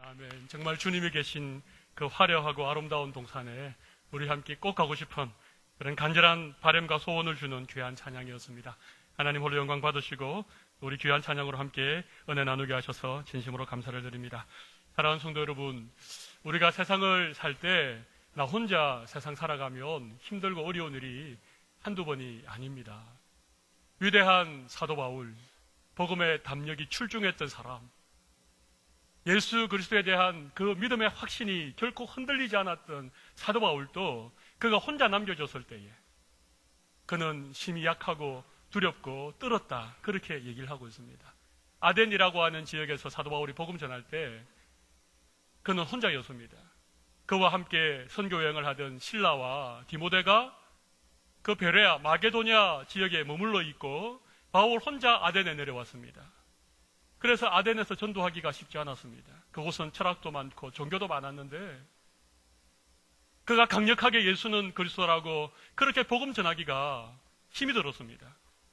아멘. 정말 주님이 계신 그 화려하고 아름다운 동산에 우리 함께 꼭 가고 싶은 그런 간절한 바람과 소원을 주는 귀한 찬양이었습니다. 하나님 홀로 영광 받으시고 우리 귀한 찬양으로 함께 은혜 나누게 하셔서 진심으로 감사를 드립니다. 사랑하는 성도 여러분, 우리가 세상을 살 때 나 혼자 세상 살아가면 힘들고 어려운 일이 한두 번이 아닙니다. 위대한 사도 바울, 복음의 담력이 출중했던 사람, 예수 그리스도에 대한 그 믿음의 확신이 결코 흔들리지 않았던 사도 바울도 그가 혼자 남겨졌을 때에 그는 심히 약하고 두렵고 떨었다, 그렇게 얘기를 하고 있습니다. 아덴이라고 하는 지역에서 사도 바울이 복음 전할 때 그는 혼자였습니다. 그와 함께 선교 여행을 하던 실라와 디모데가 그 베레아 마게도냐 지역에 머물러 있고 바울 혼자 아덴에 내려왔습니다. 그래서 아덴에서 전도하기가 쉽지 않았습니다. 그곳은 철학도 많고 종교도 많았는데 그가 강력하게 예수는 그리스도라고 그렇게 복음 전하기가 힘이 들었습니다.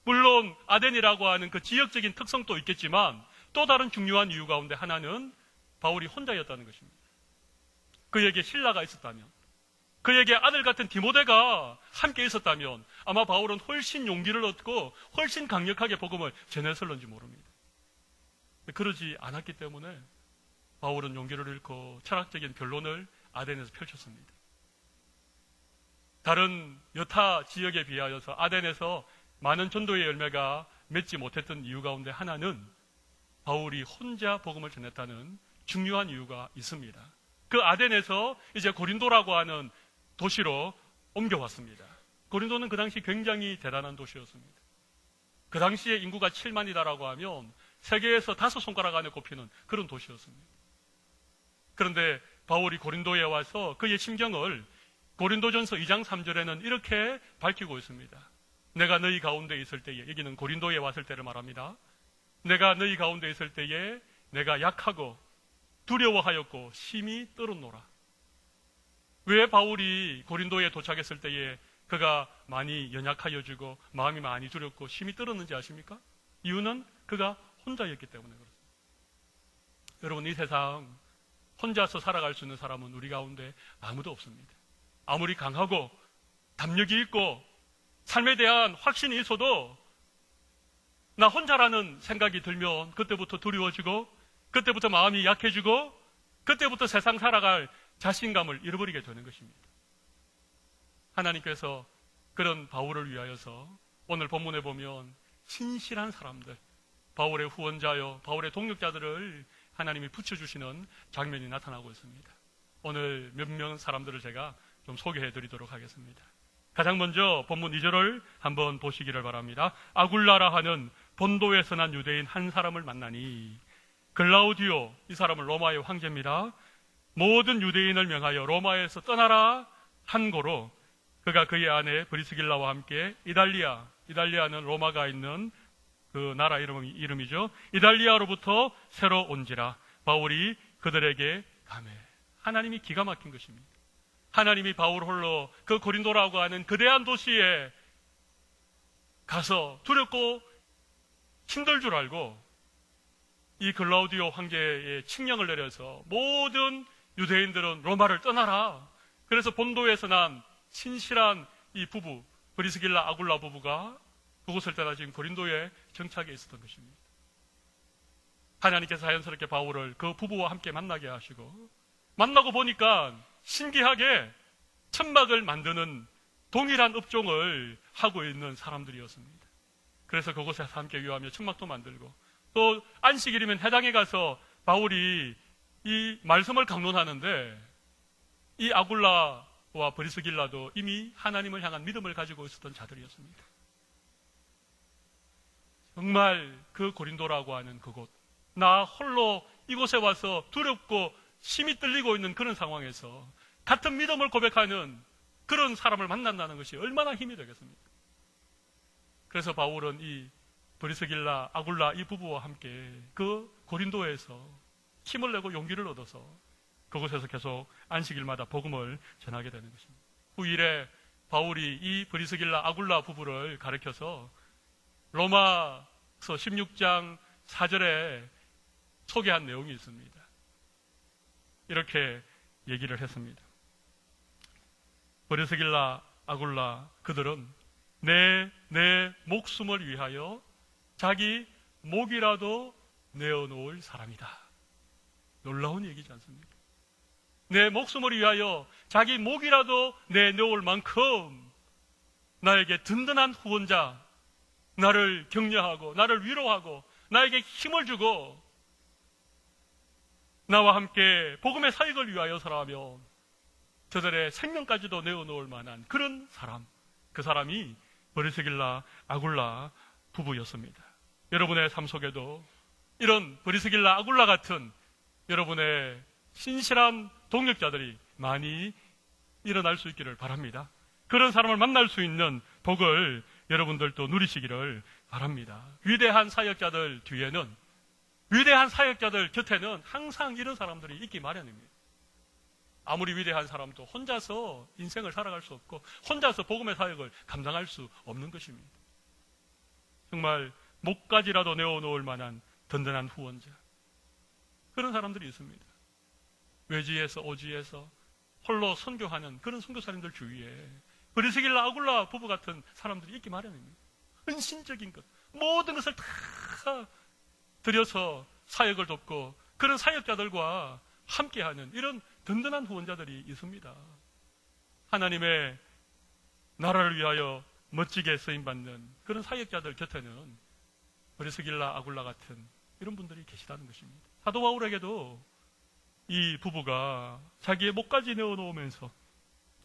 물론 아덴이라고 하는 그 지역적인 특성도 있겠지만 또 다른 중요한 이유 가운데 하나는 바울이 혼자였다는 것입니다. 그에게 신라가 있었다면, 그에게 아들 같은 디모데가 함께 있었다면 아마 바울은 훨씬 용기를 얻고 훨씬 강력하게 복음을 전했을는지 모릅니다. 그러지 않았기 때문에 바울은 용기를 잃고 철학적인 변론을 아덴에서 펼쳤습니다. 다른 여타 지역에 비하여서 아덴에서 많은 전도의 열매가 맺지 못했던 이유 가운데 하나는 바울이 혼자 복음을 전했다는 중요한 이유가 있습니다. 그 아덴에서 이제 고린도라고 하는 도시로 옮겨왔습니다. 고린도는 그 당시 굉장히 대단한 도시였습니다. 그 당시에 인구가 7만이다라고 하면 세계에서 5손가락 안에 꼽히는 그런 도시였습니다. 그런데 바울이 고린도에 와서 그의 심경을 고린도전서 2장 3절에는 이렇게 밝히고 있습니다. 내가 너희 가운데 있을 때에, 여기는 고린도에 왔을 때를 말합니다. 내가 너희 가운데 있을 때에 내가 약하고 두려워하였고 심히 떨었노라. 왜 바울이 고린도에 도착했을 때에 그가 많이 연약하여지고 마음이 많이 두렵고 심히 떨었는지 아십니까? 이유는 그가 혼자였기 때문에 그렇습니다. 여러분, 이 세상 혼자서 살아갈 수 있는 사람은 우리 가운데 아무도 없습니다. 아무리 강하고 담력이 있고 삶에 대한 확신이 있어도 나 혼자라는 생각이 들면 그때부터 두려워지고 그때부터 마음이 약해지고 그때부터 세상 살아갈 자신감을 잃어버리게 되는 것입니다. 하나님께서 그런 바울을 위하여서 오늘 본문에 보면 신실한 사람들, 바울의 후원자요, 바울의 동력자들을 하나님이 붙여주시는 장면이 나타나고 있습니다. 오늘 몇 명 사람들을 제가 좀 소개해 드리도록 하겠습니다. 가장 먼저 본문 2절을 한번 보시기를 바랍니다. 아굴라라 하는 본도에서 난 유대인 한 사람을 만나니, 글라우디오, 이 사람은 로마의 황제입니다. 모든 유대인을 명하여 로마에서 떠나라 한 고로 그가 그의 아내 브리스길라와 함께 이달리아는 로마가 있는 그 나라 이름이죠. 이달리아로부터 새로 온지라. 바울이 그들에게 가매. 하나님이 기가 막힌 것입니다. 하나님이 바울 홀로 그 고린도라고 하는 거대한 도시에 가서 두렵고 힘들 줄 알고 이 글라우디오 황제의 칙령을 내려서 모든 유대인들은 로마를 떠나라. 그래서 본도에서 난 신실한 이 부부, 브리스길라 아굴라 부부가 그곳을 떠나 지금 고린도에 정착해 있었던 것입니다. 하나님께서 자연스럽게 바울을 그 부부와 함께 만나게 하시고, 만나고 보니까 신기하게 천막을 만드는 동일한 업종을 하고 있는 사람들이었습니다. 그래서 그곳에서 함께 위하며 천막도 만들고, 또 안식일이면 해당에 가서 바울이 이 말씀을 강론하는데 이 아굴라와 브리스길라도 이미 하나님을 향한 믿음을 가지고 있었던 자들이었습니다. 정말 그 고린도라고 하는 그곳, 나 홀로 이곳에 와서 두렵고 심히 떨리고 있는 그런 상황에서 같은 믿음을 고백하는 그런 사람을 만난다는 것이 얼마나 힘이 되겠습니까? 그래서 바울은 이 브리스길라, 아굴라 이 부부와 함께 그 고린도에서 힘을 내고 용기를 얻어서 그곳에서 계속 안식일마다 복음을 전하게 되는 것입니다. 후일에 바울이 이 브리스길라, 아굴라 부부를 가리켜서 로마서 16장 4절에 소개한 내용이 있습니다. 이렇게 얘기를 했습니다. 브리스길라, 아굴라 그들은 내 목숨을 위하여 자기 목이라도 내어놓을 사람이다. 놀라운 얘기지 않습니까? 내 목숨을 위하여 자기 목이라도 내놓을 만큼 나에게 든든한 후원자, 나를 격려하고 나를 위로하고 나에게 힘을 주고 나와 함께 복음의 사역을 위하여서라면 저들의 생명까지도 내어놓을 만한 그런 사람, 그 사람이 브리스길라, 아굴라 부부였습니다. 여러분의 삶 속에도 이런 브리스길라, 아굴라 같은 여러분의 신실한 동역자들이 많이 일어날 수 있기를 바랍니다. 그런 사람을 만날 수 있는 복을 여러분들도 누리시기를 바랍니다. 위대한 사역자들 뒤에는, 위대한 사역자들 곁에는 항상 이런 사람들이 있기 마련입니다. 아무리 위대한 사람도 혼자서 인생을 살아갈 수 없고 혼자서 복음의 사역을 감당할 수 없는 것입니다. 정말 목까지라도 내어놓을 만한 든든한 후원자, 그런 사람들이 있습니다. 외지에서 오지에서 홀로 선교하는 그런 선교사님들 주위에 브리스길라, 아굴라 부부 같은 사람들이 있기 마련입니다. 헌신적인 것, 모든 것을 다 들여서 사역을 돕고 그런 사역자들과 함께하는 이런 든든한 후원자들이 있습니다. 하나님의 나라를 위하여 멋지게 쓰임받는 그런 사역자들 곁에는 브리스길라, 아굴라 같은 이런 분들이 계시다는 것입니다. 사도 바울에게도 이 부부가 자기의 목까지 내어놓으면서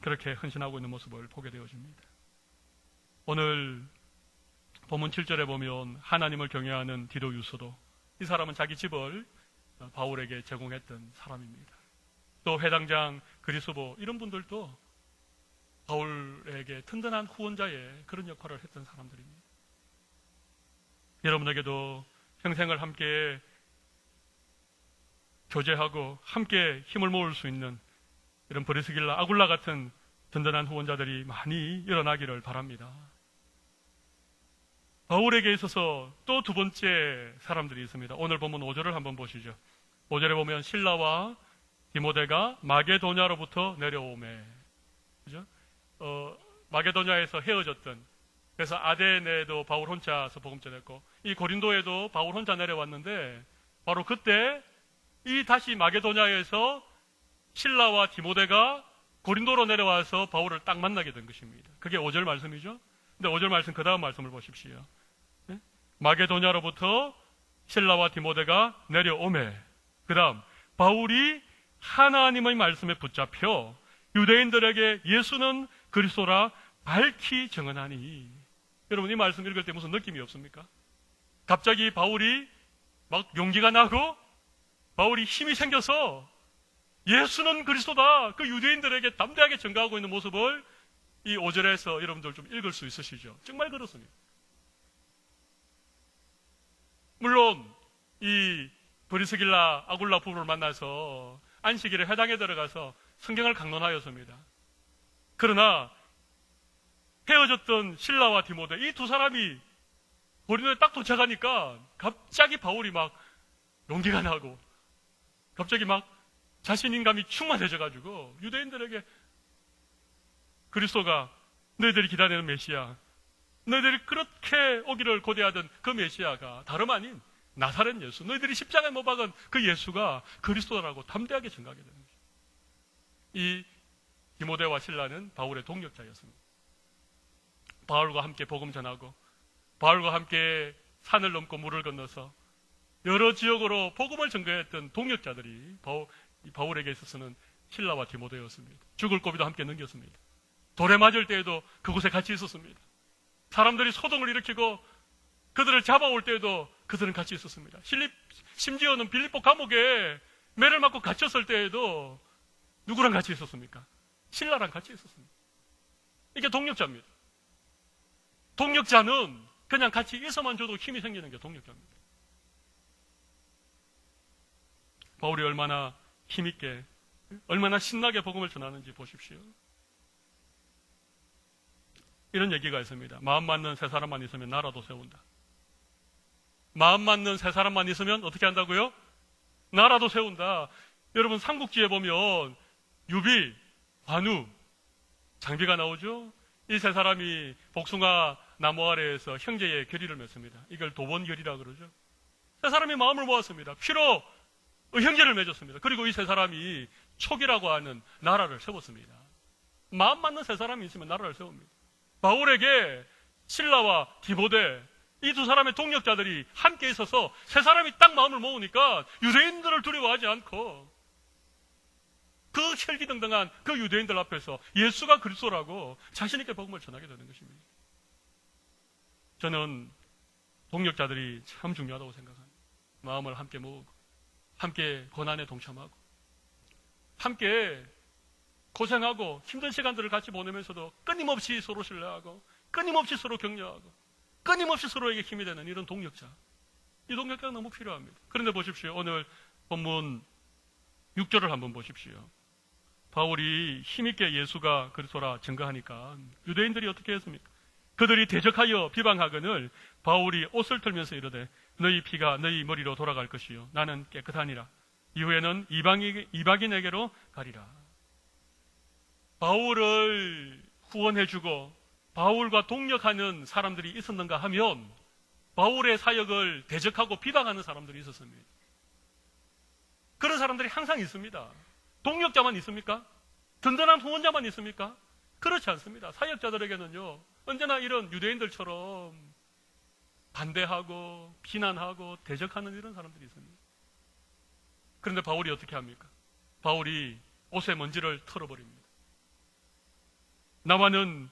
그렇게 헌신하고 있는 모습을 보게 되어집니다. 오늘 본문 7절에 보면 하나님을 경외하는 디도 유서도, 이 사람은 자기 집을 바울에게 제공했던 사람입니다. 또 회당장 그리스보, 이런 분들도 바울에게 든든한 후원자의 그런 역할을 했던 사람들입니다. 여러분에게도 평생을 함께 교제하고 함께 힘을 모을 수 있는 이런 브리스길라, 아굴라 같은 든든한 후원자들이 많이 일어나기를 바랍니다. 바울에게 있어서 또 두 번째 사람들이 있습니다. 오늘 본문 5절을 한번 보시죠. 5절에 보면 신라와 디모데가 마게도냐로부터 내려오매, 그죠? 마게도냐에서 헤어졌던, 그래서 아데네도 바울 혼자서 복음 전했고 이 고린도에도 바울 혼자 내려왔는데 바로 그때 이 다시 마게도냐에서 신라와 디모데가 고린도로 내려와서 바울을 딱 만나게 된 것입니다. 그게 5절 말씀이죠. 근데 5절 말씀 그 다음 말씀을 보십시오. 네? 마게도냐로부터 신라와 디모데가 내려오매, 그 다음 바울이 하나님의 말씀에 붙잡혀 유대인들에게 예수는 그리스도라 밝히 증언하니. 여러분, 이 말씀 읽을 때 무슨 느낌이 없습니까? 갑자기 바울이 막 용기가 나고 바울이 힘이 생겨서 예수는 그리스도다, 그 유대인들에게 담대하게 증거하고 있는 모습을 이 5절에서 여러분들 좀 읽을 수 있으시죠? 정말 그렇습니다. 물론 이 브리스길라, 아굴라 부부를 만나서 안식일에 회당에 들어가서 성경을 강론하였습니다. 그러나 헤어졌던 신라와 디모데, 이 두 사람이 고린도에 딱 도착하니까 갑자기 바울이 막 용기가 나고 갑자기 막 자신감이 충만해져가지고 유대인들에게 그리스도가 너희들이 기다리는 메시아, 너희들이 그렇게 오기를 고대하던 그 메시아가 다름 아닌 나사렛 예수, 너희들이 십자가에 못 박은 그 예수가 그리스도라고 담대하게 증거하게 되는 것입니다. 이 디모데와 신라는 바울의 동역자였습니다. 바울과 함께 복음 전하고 바울과 함께 산을 넘고 물을 건너서 여러 지역으로 복음을 전거했던 동역자들이 바울에게 있어서는 신라와 디모데였습니다. 죽을 고비도 함께 넘겼습니다. 돌에 맞을 때에도 그곳에 같이 있었습니다. 사람들이 소동을 일으키고 그들을 잡아올 때에도 그들은 같이 있었습니다. 심지어는 빌립보 감옥에 매를 맞고 갇혔을 때에도 누구랑 같이 있었습니까? 신라랑 같이 있었습니다. 이게 동역자입니다. 동역자는 그냥 같이 있어만 줘도 힘이 생기는 게 동역자입니다. 바울이 얼마나 힘있게, 얼마나 신나게 복음을 전하는지 보십시오. 이런 얘기가 있습니다. 마음 맞는 세 사람만 있으면 나라도 세운다. 마음 맞는 세 사람만 있으면 어떻게 한다고요? 나라도 세운다. 여러분 삼국지에 보면 유비, 관우, 장비가 나오죠. 이 세 사람이 복숭아 나무 아래에서 형제의 결의를 맺습니다. 이걸 도번결이라 그러죠. 세 사람이 마음을 모았습니다. 피로 형제를 맺었습니다. 그리고 이 세 사람이 촉이라고 하는 나라를 세웠습니다. 마음 맞는 세 사람이 있으면 나라를 세웁니다. 바울에게 실라와 디모데, 이 두 사람의 동력자들이 함께 있어서 세 사람이 딱 마음을 모으니까 유대인들을 두려워하지 않고 그 혈기등등한 그 유대인들 앞에서 예수가 그리스도라고 자신있게 복음을 전하게 되는 것입니다. 저는 동력자들이 참 중요하다고 생각합니다. 마음을 함께 모으고 함께 고난에 동참하고 함께 고생하고 힘든 시간들을 같이 보내면서도 끊임없이 서로 신뢰하고 끊임없이 서로 격려하고 끊임없이 서로에게 힘이 되는 이런 동력자, 이 동력자가 너무 필요합니다. 그런데 보십시오. 오늘 본문 6절을 한번 보십시오. 바울이 힘있게 예수가 그리스도라 증거하니까 유대인들이 어떻게 했습니까? 그들이 대적하여 비방하거늘 바울이 옷을 털면서 이르되 너희 피가 너희 머리로 돌아갈 것이요 나는 깨끗하니라. 이후에는 이방인에게로 가리라. 바울을 후원해주고 바울과 동력하는 사람들이 있었는가 하면 바울의 사역을 대적하고 비방하는 사람들이 있었습니다. 그런 사람들이 항상 있습니다. 동력자만 있습니까? 든든한 후원자만 있습니까? 그렇지 않습니다. 사역자들에게는요, 언제나 이런 유대인들처럼 반대하고 비난하고 대적하는 이런 사람들이 있습니다. 그런데 바울이 어떻게 합니까? 바울이 옷의 먼지를 털어버립니다. 나와는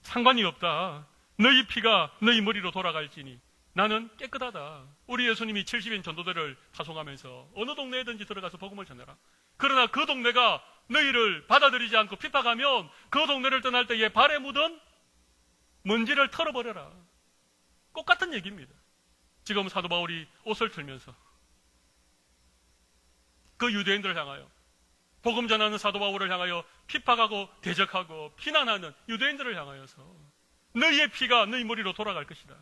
상관이 없다. 너희 피가 너희 머리로 돌아갈지니 나는 깨끗하다. 우리 예수님이 70인 전도대를 파송하면서 어느 동네에든지 들어가서 복음을 전해라. 그러나 그 동네가 너희를 받아들이지 않고 핍박하면 그 동네를 떠날 때에 발에 묻은 먼지를 털어버려라. 똑같은 얘기입니다. 지금 사도 바울이 옷을 털면서 그 유대인들을 향하여 복음 전하는 사도 바울을 향하여 핍박하고 대적하고 비난하는 유대인들을 향하여서 너희의 피가 너희 머리로 돌아갈 것이다.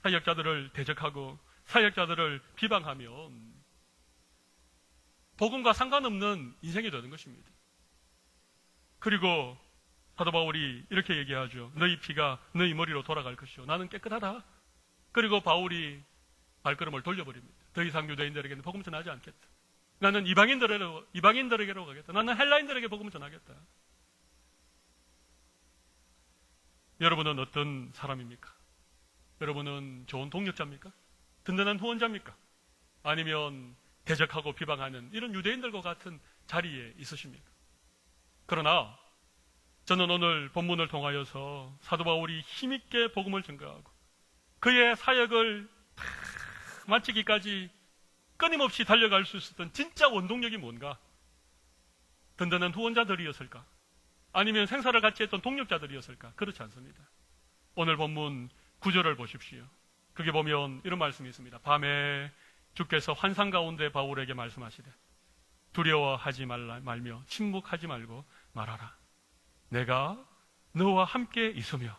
사역자들을 대적하고 사역자들을 비방하면 복음과 상관없는 인생이 되는 것입니다. 그리고 사도 바울이 이렇게 얘기하죠. 너희 피가 너희 머리로 돌아갈 것이요 나는 깨끗하다. 그리고 바울이 발걸음을 돌려버립니다. 더 이상 유대인들에게는 복음 전하지 않겠다. 나는 이방인들에게로 가겠다. 나는 헬라인들에게 복음을 전하겠다. 여러분은 어떤 사람입니까? 여러분은 좋은 동력자입니까? 든든한 후원자입니까? 아니면 대적하고 비방하는 이런 유대인들과 같은 자리에 있으십니까? 그러나 저는 오늘 본문을 통하여서 사도 바울이 힘있게 복음을 전가하고 그의 사역을 다 마치기까지 끊임없이 달려갈 수 있었던 진짜 원동력이 뭔가? 든든한 후원자들이었을까? 아니면 생사를 같이 했던 동력자들이었을까? 그렇지 않습니다. 오늘 본문 9절을 보십시오. 그게 보면 이런 말씀이 있습니다. 밤에 주께서 환상 가운데 바울에게 말씀하시되 두려워하지 말며 침묵하지 말고 말하라. 내가 너와 함께 있으며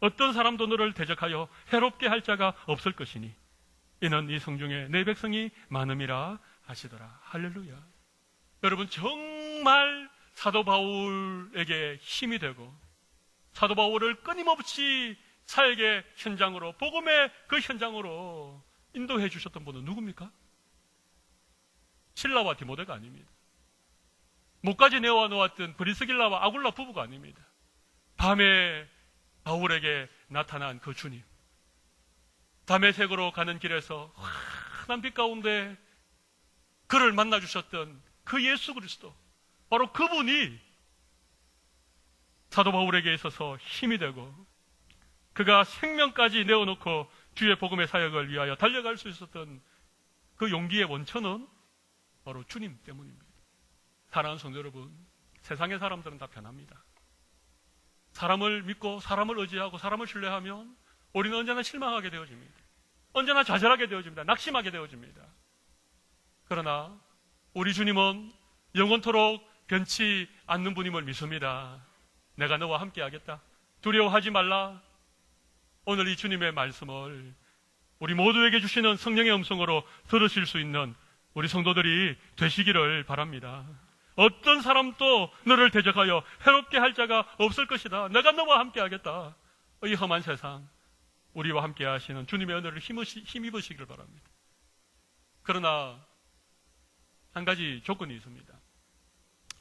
어떤 사람도 너를 대적하여 해롭게 할 자가 없을 것이니 이는 이 성중에 내 백성이 많음이라 하시더라. 할렐루야. 여러분 정말 사도 바울에게 힘이 되고 사도 바울을 끊임없이 사역의 현장으로 복음의 그 현장으로 인도해 주셨던 분은 누굽니까? 실라와 디모데가 아닙니다. 목까지 내어 놓았던 브리스길라와 아굴라 부부가 아닙니다. 밤에 바울에게 나타난 그 주님, 다메섹으로 가는 길에서 환한 빛 가운데 그를 만나 주셨던 그 예수 그리스도, 바로 그분이 사도 바울에게 있어서 힘이 되고 그가 생명까지 내어놓고 주의 복음의 사역을 위하여 달려갈 수 있었던 그 용기의 원천은 바로 주님 때문입니다. 사랑하는 성도 여러분, 세상의 사람들은 다 변합니다. 사람을 믿고 사람을 의지하고 사람을 신뢰하면 우리는 언제나 실망하게 되어집니다. 언제나 좌절하게 되어집니다. 낙심하게 되어집니다. 그러나 우리 주님은 영원토록 변치 않는 분임을 믿습니다. 내가 너와 함께 하겠다. 두려워하지 말라. 오늘 이 주님의 말씀을 우리 모두에게 주시는 성령의 음성으로 들으실 수 있는 우리 성도들이 되시기를 바랍니다. 어떤 사람도 너를 대적하여 해롭게 할 자가 없을 것이다. 내가 너와 함께 하겠다. 이 험한 세상, 우리와 함께 하시는 주님의 은혜를 힘입으시기를 바랍니다. 그러나 한 가지 조건이 있습니다.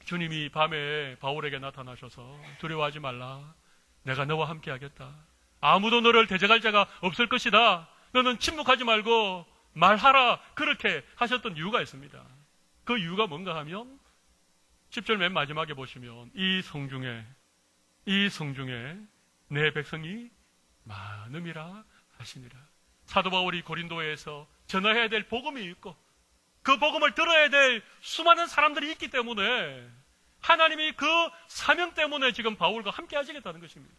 주님이 밤에 바울에게 나타나셔서 두려워하지 말라. 내가 너와 함께 하겠다. 아무도 너를 대적할 자가 없을 것이다. 너는 침묵하지 말고 말하라. 그렇게 하셨던 이유가 있습니다. 그 이유가 뭔가 하면 10절 맨 마지막에 보시면 이 성중에 내 백성이 많음이라 하시니라. 사도 바울이 고린도에서 전해야 될 복음이 있고 그 복음을 들어야 될 수많은 사람들이 있기 때문에 하나님이 그 사명 때문에 지금 바울과 함께 하시겠다는 것입니다.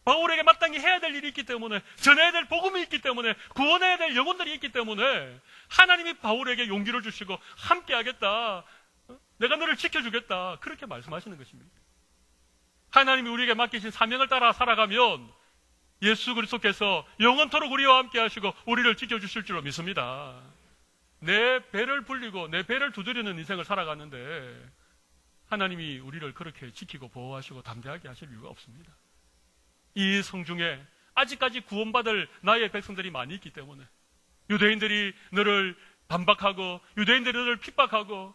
바울에게 마땅히 해야 될 일이 있기 때문에, 전해야 될 복음이 있기 때문에, 구원해야 될 영혼들이 있기 때문에 하나님이 바울에게 용기를 주시고 함께 하겠다. 내가 너를 지켜주겠다. 그렇게 말씀하시는 것입니다. 하나님이 우리에게 맡기신 사명을 따라 살아가면 예수 그리스도께서 영원토록 우리와 함께 하시고 우리를 지켜주실 줄로 믿습니다. 내 배를 불리고 내 배를 두드리는 인생을 살아가는데 하나님이 우리를 그렇게 지키고 보호하시고 담대하게 하실 이유가 없습니다. 이 성중에 아직까지 구원받을 나의 백성들이 많이 있기 때문에 유대인들이 너를 반박하고 유대인들이 너를 핍박하고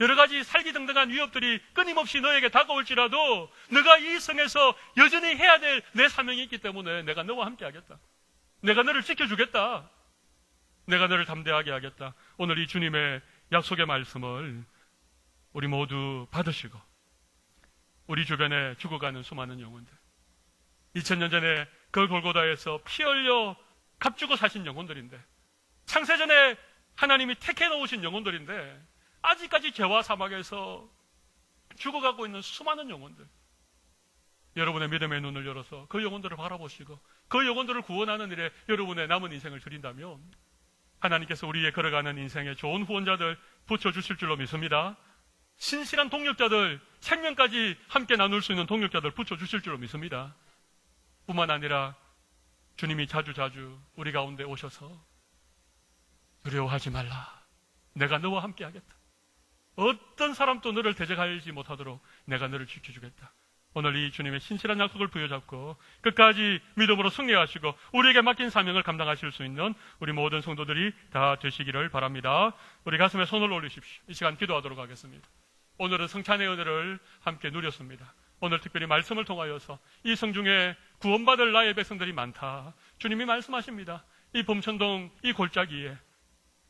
여러 가지 살기등등한 위협들이 끊임없이 너에게 다가올지라도 너가 이 성에서 여전히 해야 될 내 사명이 있기 때문에 내가 너와 함께 하겠다. 내가 너를 지켜주겠다. 내가 너를 담대하게 하겠다. 오늘 이 주님의 약속의 말씀을 우리 모두 받으시고 우리 주변에 죽어가는 수많은 영혼들, 2000년 전에 그 골고다에서 피 흘려 값주고 사신 영혼들인데, 창세전에 하나님이 택해 놓으신 영혼들인데 아직까지 죄와 사막에서 죽어가고 있는 수많은 영혼들, 여러분의 믿음의 눈을 열어서 그 영혼들을 바라보시고 그 영혼들을 구원하는 일에 여러분의 남은 인생을 드린다면 하나님께서 우리의 걸어가는 인생에 좋은 후원자들 붙여주실 줄로 믿습니다. 신실한 동력자들, 생명까지 함께 나눌 수 있는 동력자들 붙여주실 줄로 믿습니다. 뿐만 아니라 주님이 자주자주 우리 가운데 오셔서 두려워하지 말라. 내가 너와 함께 하겠다. 어떤 사람도 너를 대적하지 못하도록 내가 너를 지켜주겠다. 오늘 이 주님의 신실한 약속을 부여잡고 끝까지 믿음으로 승리하시고 우리에게 맡긴 사명을 감당하실 수 있는 우리 모든 성도들이 다 되시기를 바랍니다. 우리 가슴에 손을 올리십시오. 이 시간 기도하도록 하겠습니다. 오늘은 성찬의 은혜를 함께 누렸습니다. 오늘 특별히 말씀을 통하여서 이 성중에 구원받을 나의 백성들이 많다. 주님이 말씀하십니다. 이 범천동 이 골짜기에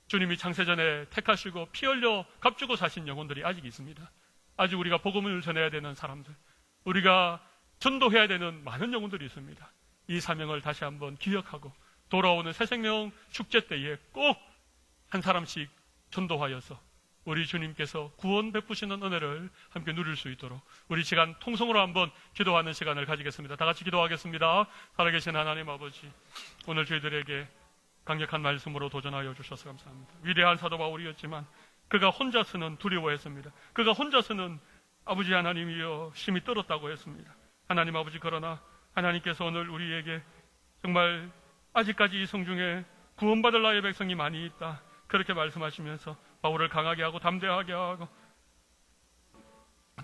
주님이 창세전에 택하시고 피 흘려 값주고 사신 영혼들이 아직 있습니다. 아직 우리가 복음을 전해야 되는 사람들, 우리가 전도해야 되는 많은 영혼들이 있습니다. 이 사명을 다시 한번 기억하고 돌아오는 새생명 축제 때에 꼭 한 사람씩 전도하여서 우리 주님께서 구원 베푸시는 은혜를 함께 누릴 수 있도록 우리 시간 통성으로 한번 기도하는 시간을 가지겠습니다. 다 같이 기도하겠습니다. 살아계신 하나님 아버지, 오늘 저희들에게 강력한 말씀으로 도전하여 주셔서 감사합니다. 위대한 사도 바울이었지만 그가 혼자서는 두려워했습니다. 그가 혼자서는 아버지 하나님이여 심히 떨었다고 했습니다. 하나님 아버지, 그러나 하나님께서 오늘 우리에게 정말 아직까지 이 성중에 구원받을 나의 백성이 많이 있다, 그렇게 말씀하시면서 바울을 강하게 하고 담대하게 하고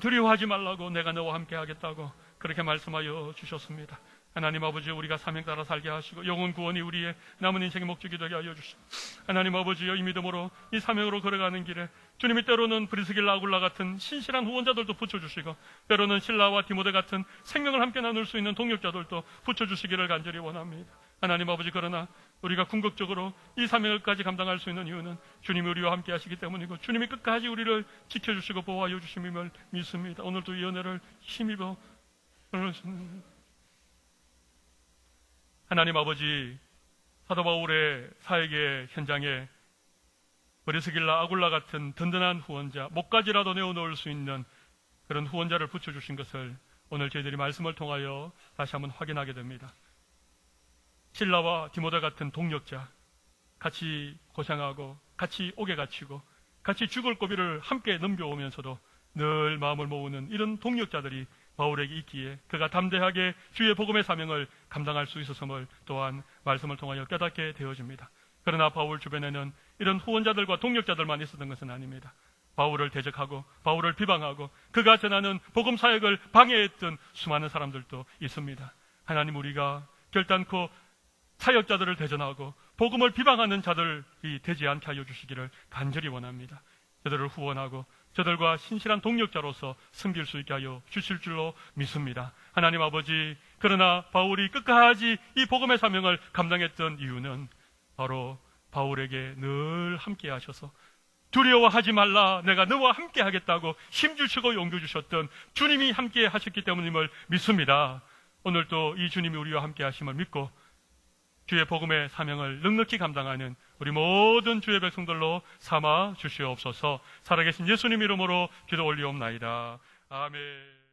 두려워하지 말라고 내가 너와 함께 하겠다고 그렇게 말씀하여 주셨습니다. 하나님 아버지, 우리가 사명 따라 살게 하시고 영혼 구원이 우리의 남은 인생의 목적이 되게 하여 주시고, 하나님 아버지여, 이 믿음으로 이 사명으로 걸어가는 길에 주님이 때로는 브리스길라 아굴라 같은 신실한 후원자들도 붙여주시고 때로는 실라와 디모데 같은 생명을 함께 나눌 수 있는 동역자들도 붙여주시기를 간절히 원합니다. 하나님 아버지, 그러나 우리가 궁극적으로 이 사명을까지 감당할 수 있는 이유는 주님이 우리와 함께 하시기 때문이고 주님이 끝까지 우리를 지켜주시고 보호하여 주심임을 믿습니다. 오늘도 이 은혜를 힘입어 하나님 아버지, 사도 바울의 사역의 현장에 브리스길라 아굴라 같은 든든한 후원자, 목까지라도 내어놓을 수 있는 그런 후원자를 붙여주신 것을 오늘 저희들이 말씀을 통하여 다시 한번 확인하게 됩니다. 실라와 디모데 같은 동력자, 같이 고생하고 같이 옥에 갇히고 같이 죽을 고비를 함께 넘겨오면서도 늘 마음을 모으는 이런 동력자들이 바울에게 있기에 그가 담대하게 주의 복음의 사명을 감당할 수 있었음을 또한 말씀을 통하여 깨닫게 되어집니다. 그러나 바울 주변에는 이런 후원자들과 동력자들만 있었던 것은 아닙니다. 바울을 대적하고 바울을 비방하고 그가 전하는 복음 사역을 방해했던 수많은 사람들도 있습니다. 하나님, 우리가 결단코 사역자들을 대전하고 복음을 비방하는 자들이 되지 않게 하여 주시기를 간절히 원합니다. 저들을 후원하고 저들과 신실한 동력자로서 섬길 수 있게 하여 주실 줄로 믿습니다. 하나님 아버지, 그러나 바울이 끝까지 이 복음의 사명을 감당했던 이유는 바로 바울에게 늘 함께 하셔서 두려워하지 말라, 내가 너와 함께 하겠다고 힘주시고 용기 주셨던 주님이 함께 하셨기 때문임을 믿습니다. 오늘도 이 주님이 우리와 함께 하심을 믿고 주의 복음의 사명을 넉넉히 감당하는 우리 모든 주의 백성들로 삼아 주시옵소서. 살아계신 예수님 이름으로 기도 올리옵나이다. 아멘.